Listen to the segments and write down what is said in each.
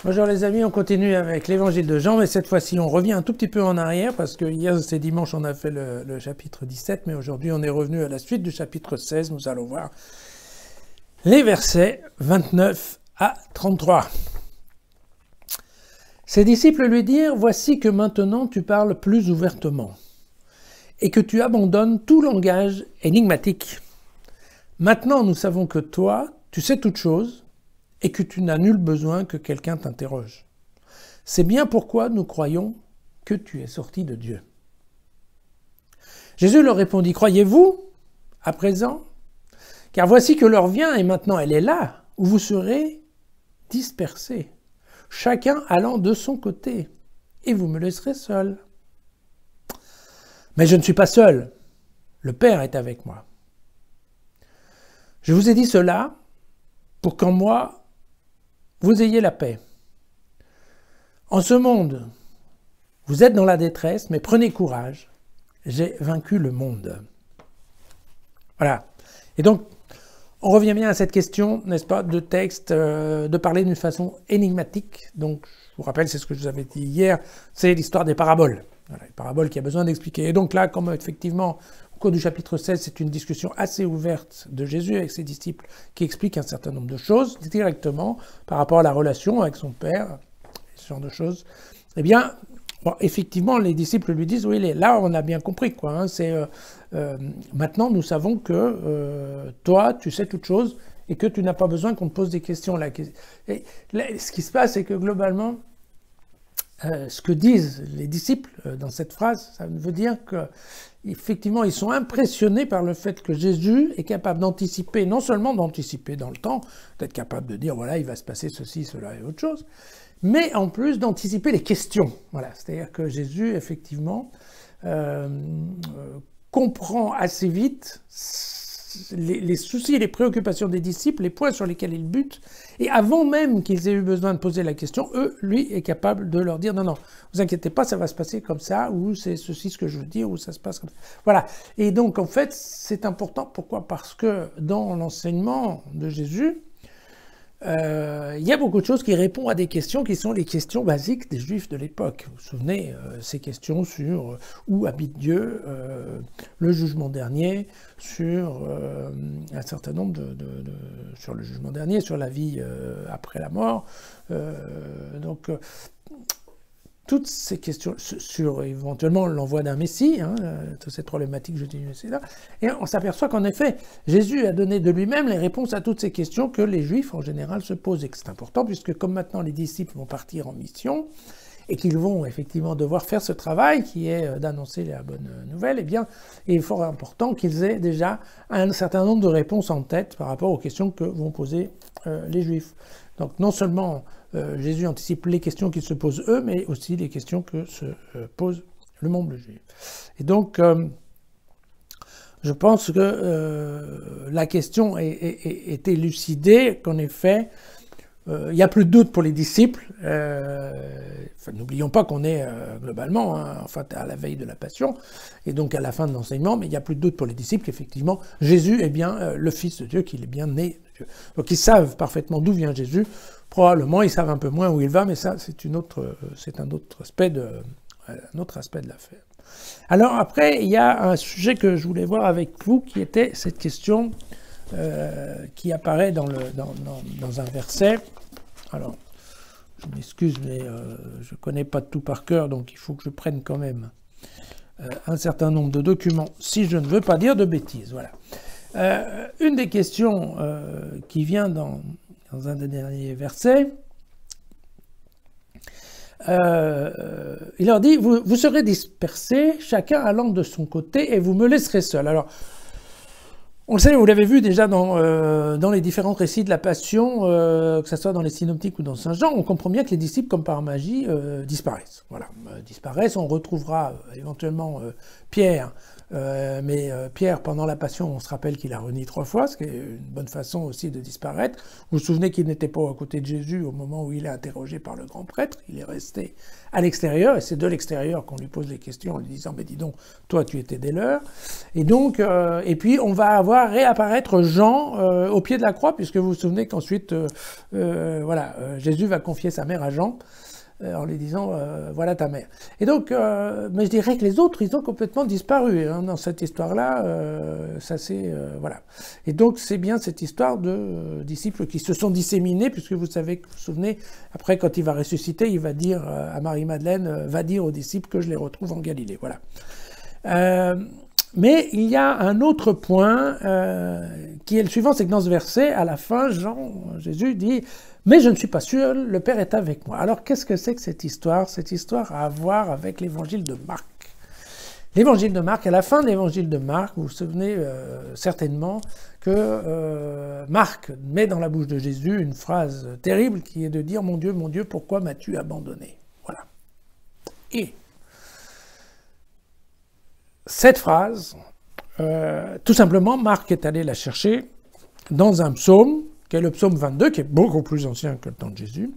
Bonjour les amis, on continue avec l'évangile de Jean, mais cette fois-ci on revient un tout petit peu en arrière, parce que hier c'est dimanche, on a fait le chapitre 17, mais aujourd'hui on est revenu à la suite du chapitre 16, nous allons voir les versets 29 à 33. Ses disciples lui dirent « Voici que maintenant tu parles plus ouvertement, et que tu abandonnes tout langage énigmatique. Maintenant nous savons que toi, tu sais toutes choses, et que tu n'as nul besoin que quelqu'un t'interroge. C'est bien pourquoi nous croyons que tu es sorti de Dieu. » Jésus leur répondit, « Croyez-vous à présent? Car voici que l'heure vient, et maintenant elle est là, où vous serez dispersés, chacun allant de son côté, et vous me laisserez seul. Mais je ne suis pas seul, le Père est avec moi. Je vous ai dit cela pour qu'en moi, vous ayez la paix. En ce monde, vous êtes dans la détresse, mais prenez courage, j'ai vaincu le monde. » Voilà. Et donc, on revient bien à cette question, n'est-ce pas, de texte, de parler d'une façon énigmatique. Donc, je vous rappelle, c'est ce que je vous avais dit hier, c'est l'histoire des paraboles. Voilà, les paraboles qui a besoin d'expliquer. Et donc là, comme effectivement, au cours du chapitre 16, c'est une discussion assez ouverte de Jésus avec ses disciples qui explique un certain nombre de choses directement par rapport à la relation avec son Père, ce genre de choses. Eh bien, bon, effectivement, les disciples lui disent, oui, là, on a bien compris, quoi. Hein, c'est maintenant, nous savons que toi, tu sais toutes choses et que tu n'as pas besoin qu'on te pose des questions. Et là, ce qui se passe, c'est que globalement, ce que disent les disciples dans cette phrase, ça veut dire qu'effectivement, ils sont impressionnés par le fait que Jésus est capable d'anticiper, non seulement d'anticiper dans le temps, d'être capable de dire, voilà, il va se passer ceci, cela et autre chose, mais en plus d'anticiper les questions. Voilà, c'est-à-dire que Jésus, effectivement, comprend assez vite les soucis et les préoccupations des disciples, les points sur lesquels ils butent, et avant même qu'ils aient eu besoin de poser la question, lui est capable de leur dire « Non, non, vous inquiétez pas, ça va se passer comme ça, ou c'est ceci ce que je veux dire, ou ça se passe comme ça. » Voilà. Et donc, en fait, c'est important. Pourquoi? Parce que dans l'enseignement de Jésus, il y a beaucoup de choses qui répondent à des questions qui sont les questions basiques des Juifs de l'époque. Vous vous souvenez, ces questions sur où habite Dieu, le jugement dernier, sur un certain nombre sur le jugement dernier, sur la vie après la mort. Toutes ces questions sur éventuellement l'envoi d'un Messie, hein, toutes ces problématiques que je dis là, et on s'aperçoit qu'en effet, Jésus a donné de lui-même les réponses à toutes ces questions que les Juifs en général se posent, et que c'est important, puisque comme maintenant les disciples vont partir en mission, et qu'ils vont effectivement devoir faire ce travail qui est d'annoncer la bonne nouvelle, eh bien, il est fort important qu'ils aient déjà un certain nombre de réponses en tête par rapport aux questions que vont poser les Juifs. Donc non seulement Jésus anticipe les questions qu'ils se posent eux, mais aussi les questions que se pose le monde juif. Et donc, je pense que la question est élucidée, qu'en effet, il n'y a plus de doute pour les disciples. N'oublions pas qu'on est globalement, hein, en fait, à la veille de la Passion, et donc à la fin de l'enseignement, mais il n'y a plus de doute pour les disciples qu'effectivement, Jésus est bien le Fils de Dieu, qu'il est bien né de Dieu. Donc ils savent parfaitement d'où vient Jésus. Probablement, ils savent un peu moins où il va, mais ça, c'est un autre aspect de l'affaire. Alors après, il y a un sujet que je voulais voir avec vous, qui était cette question qui apparaît dans un verset. Alors, je m'excuse, mais je ne connais pas tout par cœur, donc il faut que je prenne quand même un certain nombre de documents, si je ne veux pas dire de bêtises. Voilà. Une des questions qui vient dans un des derniers versets, il leur dit, vous serez dispersés, chacun allant de son côté, et vous me laisserez seul. Alors, on le sait, vous l'avez vu déjà dans les différents récits de la Passion, que ce soit dans les synoptiques ou dans Saint Jean, on comprend bien que les disciples, comme par magie, disparaissent. Voilà, disparaissent. On retrouvera éventuellement Pierre, mais Pierre, pendant la Passion, on se rappelle qu'il a renié 3 fois, ce qui est une bonne façon aussi de disparaître. Vous vous souvenez qu'il n'était pas à côté de Jésus au moment où il est interrogé par le grand prêtre, il est resté à l'extérieur, et c'est de l'extérieur qu'on lui pose les questions en lui disant « Mais dis donc, toi tu étais des leurs ». Et donc, et puis on va avoir voir réapparaître Jean au pied de la croix, puisque vous vous souvenez qu'ensuite, voilà, Jésus va confier sa mère à Jean, en lui disant voilà ta mère. Et donc, mais je dirais que les autres, ils ont complètement disparu hein, dans cette histoire-là. Ça c'est voilà. Et donc c'est bien cette histoire de disciples qui se sont disséminés, puisque vous savez, vous vous souvenez, après quand il va ressusciter, il va dire à Marie-Madeleine, va dire aux disciples que je les retrouve en Galilée. Voilà. Mais il y a un autre point qui est le suivant, c'est que dans ce verset, à la fin, Jésus dit « Mais je ne suis pas seul, le Père est avec moi ». Alors qu'est-ce que c'est que cette histoire? Cette histoire a à voir avec l'évangile de Marc. L'évangile de Marc, à la fin de l'évangile de Marc, vous vous souvenez certainement que Marc met dans la bouche de Jésus une phrase terrible qui est de dire « Mon Dieu, pourquoi m'as-tu abandonné ?» Voilà. Et cette phrase, tout simplement, Marc est allé la chercher dans un psaume, qui est le psaume 22, qui est beaucoup plus ancien que le temps de Jésus.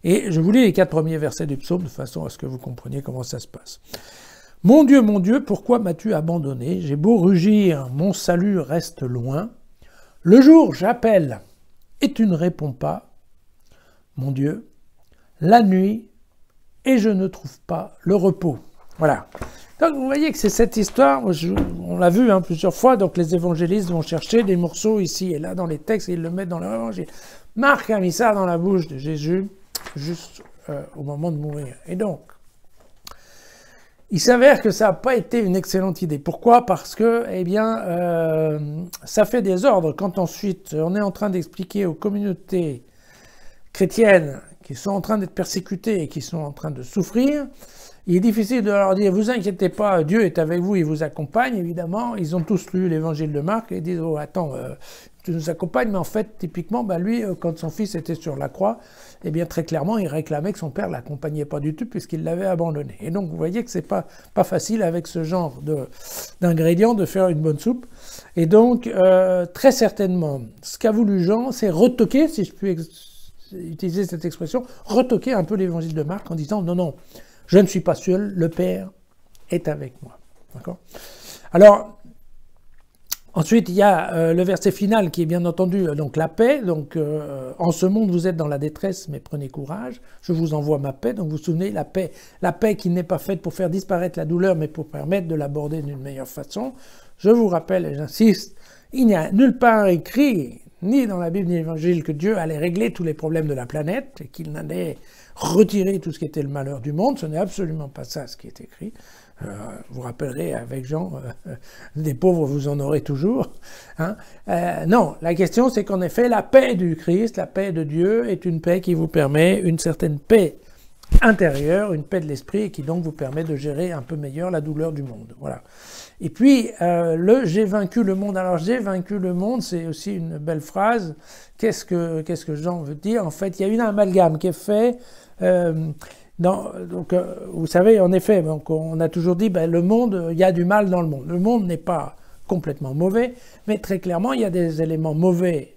Et je vous lis les 4 premiers versets du psaume, de façon à ce que vous compreniez comment ça se passe. « Mon Dieu, pourquoi m'as-tu abandonné? J'ai beau rugir, mon salut reste loin. Le jour, j'appelle, et tu ne réponds pas. Mon Dieu, la nuit, et je ne trouve pas le repos. » Voilà. Donc vous voyez que c'est cette histoire, on l'a vu hein, plusieurs fois, donc les évangélistes vont chercher des morceaux ici et là dans les textes et ils le mettent dans leur évangile. Marc a mis ça dans la bouche de Jésus juste au moment de mourir. Et donc, il s'avère que ça n'a pas été une excellente idée. Pourquoi? Parce que, eh bien, ça fait désordre quand ensuite on est en train d'expliquer aux communautés chrétiennes qui sont en train d'être persécutées et qui sont en train de souffrir. Il est difficile de leur dire, vous inquiétez pas, Dieu est avec vous, il vous accompagne, évidemment. Ils ont tous lu l'évangile de Marc et ils disent, oh attends, tu nous accompagnes, mais en fait, typiquement, bah, lui, quand son fils était sur la croix, eh bien très clairement, il réclamait que son père ne l'accompagnait pas du tout puisqu'il l'avait abandonné. Et donc, vous voyez que c'est pas facile avec ce genre d'ingrédients de faire une bonne soupe. Et donc, très certainement, ce qu'a voulu Jean, c'est retoquer, si je puis utiliser cette expression, retoquer un peu l'évangile de Marc en disant, non, je ne suis pas seul, le Père est avec moi. D'accord ? Alors, ensuite, il y a le verset final qui est bien entendu donc la paix. Donc, en ce monde, vous êtes dans la détresse, mais prenez courage. Je vous envoie ma paix. Donc, vous vous souvenez, la paix qui n'est pas faite pour faire disparaître la douleur, mais pour permettre de l'aborder d'une meilleure façon. Je vous rappelle, et j'insiste, il n'y a nulle part écrit, ni dans la Bible ni l'Évangile, que Dieu allait régler tous les problèmes de la planète et qu'il n'allait retirer tout ce qui était le malheur du monde. Ce n'est absolument pas ça ce qui est écrit. Vous rappellerez avec Jean, des pauvres vous en aurez toujours. Hein. Non, la question c'est qu'en effet, la paix du Christ, la paix de Dieu est une paix qui vous permet une certaine paix intérieure, une paix de l'esprit, et qui donc vous permet de gérer un peu meilleur la douleur du monde. Voilà. Et puis, le « j'ai vaincu le monde ». Alors, « j'ai vaincu le monde », c'est aussi une belle phrase. Qu'est-ce que Jean veut dire? En fait, il y a une amalgame qui est fait. Donc, vous savez, en effet, donc, on a toujours dit, le monde, il y a du mal dans le monde. Le monde n'est pas complètement mauvais, mais très clairement, il y a des éléments mauvais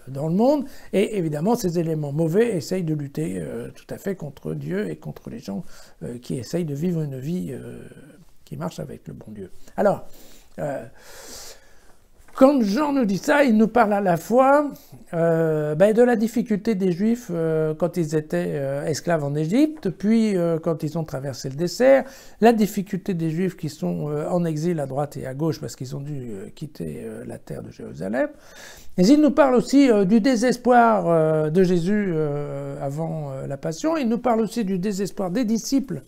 dans le monde, et évidemment, ces éléments mauvais essayent de lutter tout à fait contre Dieu et contre les gens qui essayent de vivre une vie qui marche avec le bon Dieu. Alors, quand Jean nous dit ça, il nous parle à la fois de la difficulté des Juifs quand ils étaient esclaves en Égypte, puis quand ils ont traversé le désert, la difficulté des Juifs qui sont en exil à droite et à gauche parce qu'ils ont dû quitter la terre de Jérusalem. Mais il nous parle aussi du désespoir de Jésus avant la Passion. Il nous parle aussi du désespoir des disciples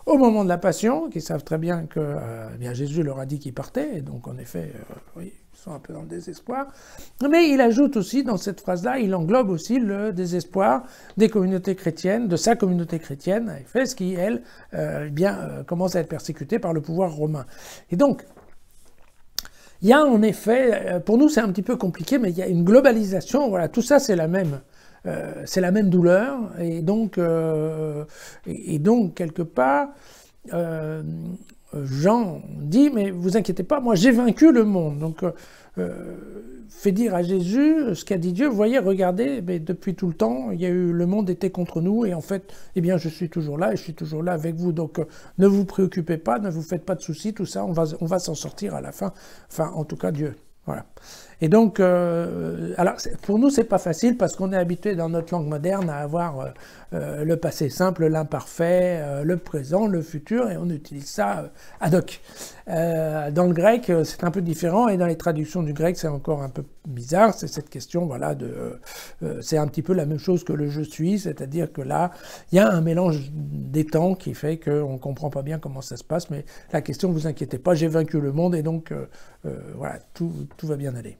au moment de la Passion, qui savent très bien que bien Jésus leur a dit qu'il partait, et donc en effet, oui, ils sont un peu dans le désespoir. Mais il ajoute aussi, dans cette phrase-là, il englobe aussi le désespoir des communautés chrétiennes, de sa communauté chrétienne, à Éphèse, qui, elle, commence à être persécutée par le pouvoir romain. Et donc, il y a en effet, pour nous c'est un petit peu compliqué, mais il y a une globalisation, voilà, tout ça c'est la même douleur, et donc quelque part, Jean dit, mais vous inquiétez pas, moi j'ai vaincu le monde. Donc, fait dire à Jésus ce qu'a dit Dieu. Vous voyez, regardez, mais depuis tout le temps, le monde était contre nous, et en fait, eh bien, je suis toujours là, et je suis toujours là avec vous. Donc, ne vous préoccupez pas, ne vous faites pas de soucis, tout ça, on va s'en sortir à la fin. Enfin, en tout cas, Dieu Voilà. Et donc, alors pour nous, c'est pas facile parce qu'on est habitué dans notre langue moderne à avoir le passé simple, l'imparfait, le présent, le futur, et on utilise ça ad hoc. Dans le grec, c'est un peu différent, et dans les traductions du grec, c'est encore un peu bizarre. C'est cette question, voilà, c'est un petit peu la même chose que le je suis, c'est-à-dire que là, il y a un mélange des temps qui fait qu'on ne comprend pas bien comment ça se passe, mais la question, vous inquiétez pas, j'ai vaincu le monde, et donc voilà, tout va bien aller.